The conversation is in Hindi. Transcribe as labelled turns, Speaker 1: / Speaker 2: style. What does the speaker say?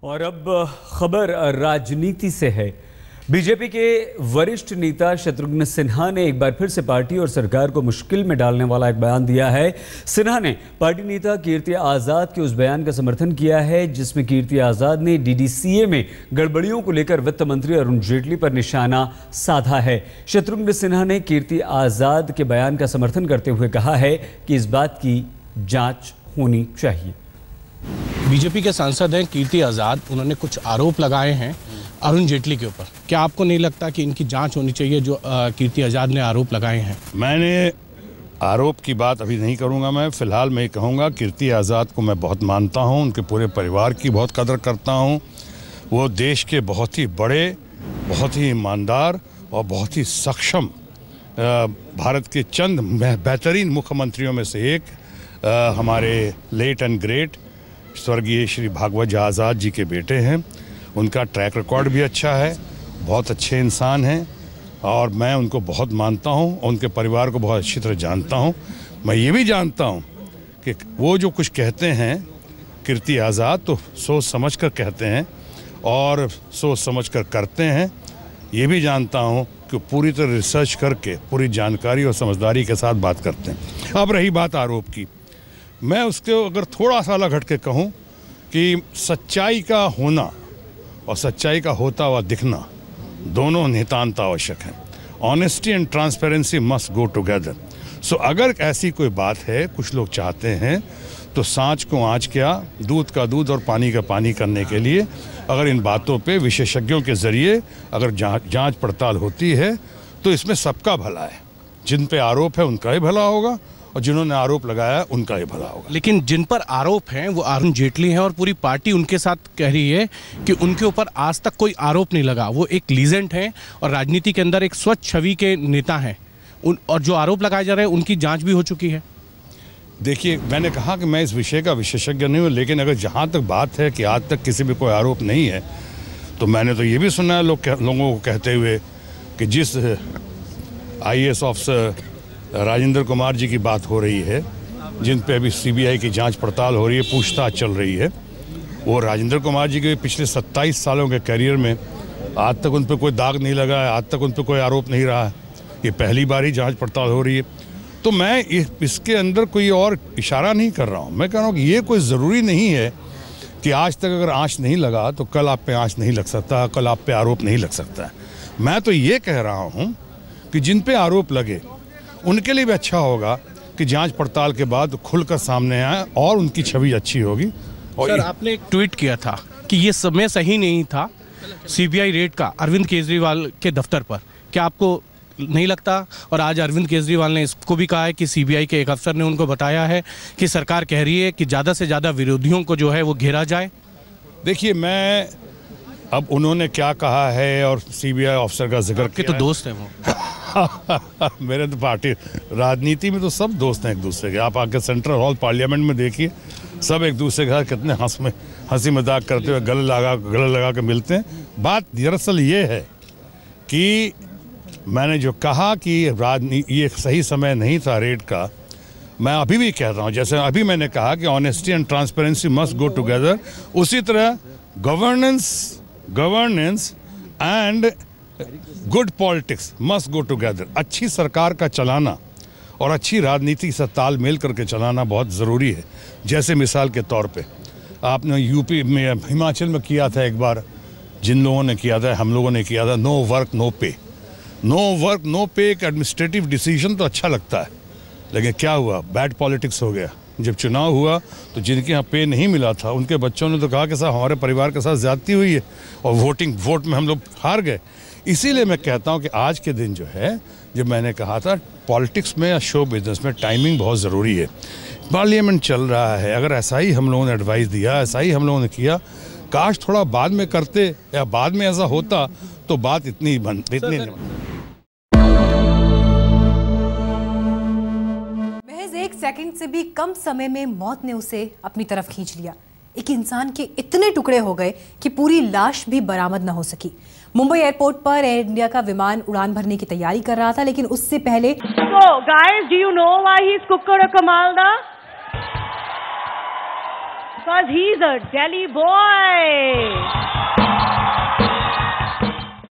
Speaker 1: और अब खबर राजनीति से है। बीजेपी के वरिष्ठ नेता शत्रुघ्न सिन्हा ने एक बार फिर से पार्टी और सरकार को मुश्किल में डालने वाला एक बयान दिया है। सिन्हा ने पार्टी नेता कीर्ति आजाद के उस बयान का समर्थन किया है जिसमें कीर्ति आजाद ने डीडीसीए में गड़बड़ियों को लेकर वित्त मंत्री अरुण जेटली पर निशाना साधा है। शत्रुघ्न सिन्हा ने कीर्ति आजाद के बयान का समर्थन करते हुए कहा है कि इस बात की जांच होनी चाहिए।
Speaker 2: बीजेपी के सांसद हैं कीर्ति आजाद, उन्होंने कुछ आरोप लगाए हैं अरुण जेटली के ऊपर। क्या आपको नहीं लगता कि इनकी जांच होनी चाहिए जो कीर्ति आजाद ने आरोप लगाए हैं?
Speaker 3: मैंने आरोप की बात अभी नहीं करूंगा। मैं फिलहाल मैं कहूंगा कीर्ति आज़ाद को मैं बहुत मानता हूं, उनके पूरे परिवार की बहुत कदर करता हूं। वो देश के बहुत ही बड़े, बहुत ही ईमानदार और बहुत ही सक्षम भारत के चंद बेहतरीन मुख्यमंत्रियों में से एक हमारे लेट एंड ग्रेट स्वर्गीय श्री भागवत आज़ाद जी के बेटे हैं। उनका ट्रैक रिकॉर्ड भी अच्छा है, बहुत अच्छे इंसान हैं और मैं उनको बहुत मानता हूं, उनके परिवार को बहुत अच्छी तरह जानता हूं। मैं ये भी जानता हूं कि वो जो कुछ कहते हैं कीर्ति आज़ाद तो सोच समझ कर कहते हैं और सोच समझ कर करते हैं। ये भी जानता हूं कि पूरी तरह रिसर्च करके पूरी जानकारी और समझदारी के साथ बात करते हैं। अब रही बात आरोप की, मैं उसको अगर थोड़ा सा अलग हट के कहूँ कि सच्चाई का होना और सच्चाई का होता हुआ दिखना दोनों नितांत आवश्यक है। Honesty and transparency must go together. So अगर ऐसी कोई बात है, कुछ लोग चाहते हैं तो सांच को आँच क्या, दूध का दूध और पानी का पानी करने के लिए अगर इन बातों पे विशेषज्ञों के ज़रिए अगर जांच पड़ताल होती है तो इसमें सबका भला है। जिन पे आरोप है उनका ही भला होगा और जिन्होंने आरोप लगाया उनका ही भला होगा।
Speaker 2: लेकिन जिन पर आरोप हैं वो अरुण जेटली हैं और पूरी पार्टी उनके साथ कह रही है कि उनके ऊपर आज तक कोई आरोप नहीं लगा। वो एक लीजेंड हैं और राजनीति के अंदर एक स्वच्छ छवि के नेता हैं। और जो आरोप लगाए जा रहे हैं उनकी जांच भी हो चुकी है।
Speaker 3: देखिए, मैंने कहा कि मैं इस विषय का विशेषज्ञ नहीं हूँ, लेकिन अगर जहाँ तक बात है कि आज तक किसी भी कोई आरोप नहीं है तो मैंने तो ये भी सुना है लोगों को कहते हुए कि जिस IAS ऑफिसर राजेंद्र कुमार जी की बात हो रही है, जिन पे अभी CBI की जांच पड़ताल हो रही है, पूछताछ चल रही है, वो राजेंद्र कुमार जी के पिछले 27 सालों के करियर में आज तक उन पे कोई दाग नहीं लगा है, आज तक उन पे कोई आरोप नहीं रहा है। ये पहली बार ही जांच पड़ताल हो रही है। तो मैं इसके अंदर कोई और इशारा नहीं कर रहा हूँ। मैं कह रहा हूँ कि ये कोई ज़रूरी नहीं है कि आज तक अगर आँच नहीं लगा तो कल आप पे आँच नहीं लग सकता, कल आप पे आरोप नहीं लग सकता है। मैं तो ये कह रहा हूँ कि जिन पे आरोप लगे उनके लिए भी अच्छा होगा कि जांच पड़ताल के बाद खुलकर सामने आए और उनकी छवि अच्छी होगी। और
Speaker 2: सर, आपने एक ट्वीट किया था कि ये समय सही नहीं था CBI रेड का अरविंद केजरीवाल के दफ्तर पर। क्या आपको नहीं लगता? और आज अरविंद केजरीवाल ने इसको भी कहा है कि CBI के एक अफसर ने उनको बताया है कि सरकार कह रही है कि ज़्यादा से ज़्यादा विरोधियों को जो है वो घेरा जाए।
Speaker 3: देखिए, मैं अब उन्होंने क्या कहा है और CBI ऑफिसर का जिक्र
Speaker 2: किया, तो दोस्त है वो।
Speaker 3: मेरे तो पार्टी राजनीति में तो सब दोस्त हैं एक दूसरे के। आप आके सेंट्रल हॉल पार्लियामेंट में देखिए, सब एक दूसरे के साथ कितने हंसी मजाक करते हुए गले लगा के मिलते हैं। बात दरअसल ये है कि मैंने जो कहा कि ये सही समय नहीं था रेड का, मैं अभी भी कह रहा हूँ। जैसे अभी मैंने कहा कि honesty and transparency must go together, उसी तरह governance and good politics must go together. अच्छी सरकार का चलाना और अच्छी राजनीति से तालमेल करके चलाना बहुत ज़रूरी है। जैसे मिसाल के तौर पे आपने यूपी में, हिमाचल में किया था एक बार, जिन लोगों ने किया था, हम लोगों ने किया था, नो वर्क नो पे। नो वर्क नो पे एक एडमिनिस्ट्रेटिव डिसीजन तो अच्छा लगता है, लेकिन क्या हुआ, बैड पॉलिटिक्स हो गया। जब चुनाव हुआ तो जिनके यहाँ पे नहीं मिला था उनके बच्चों ने तो कहा कि साहब हमारे परिवार के साथ ज्यादती हुई है और वोट में हम लोग हार गए। इसीलिए मैं कहता हूं कि आज के दिन जो है, जब मैंने कहा था पॉलिटिक्स में या शो बिजनेस में टाइमिंग बहुत ज़रूरी है। पार्लियामेंट चल रहा है, अगर ऐसा ही हम लोगों ने एडवाइस दिया, ऐसा ही हम लोगों ने किया, काश थोड़ा बाद में करते या बाद में ऐसा होता तो बात इतनी नहीं।
Speaker 4: महज 1 सेकंड से भी कम समय में मौत ने उसे अपनी तरफ खींच लिया। एक इंसान के इतने टुकड़े हो गए कि पूरी लाश भी बरामद न हो सकी। मुंबई एयरपोर्ट पर एयर इंडिया का विमान उड़ान भरने की तैयारी कर रहा था, लेकिन उससे पहले
Speaker 5: So guys, do you know why he's Kukkada Kamalda? Because he's a Delhi boy.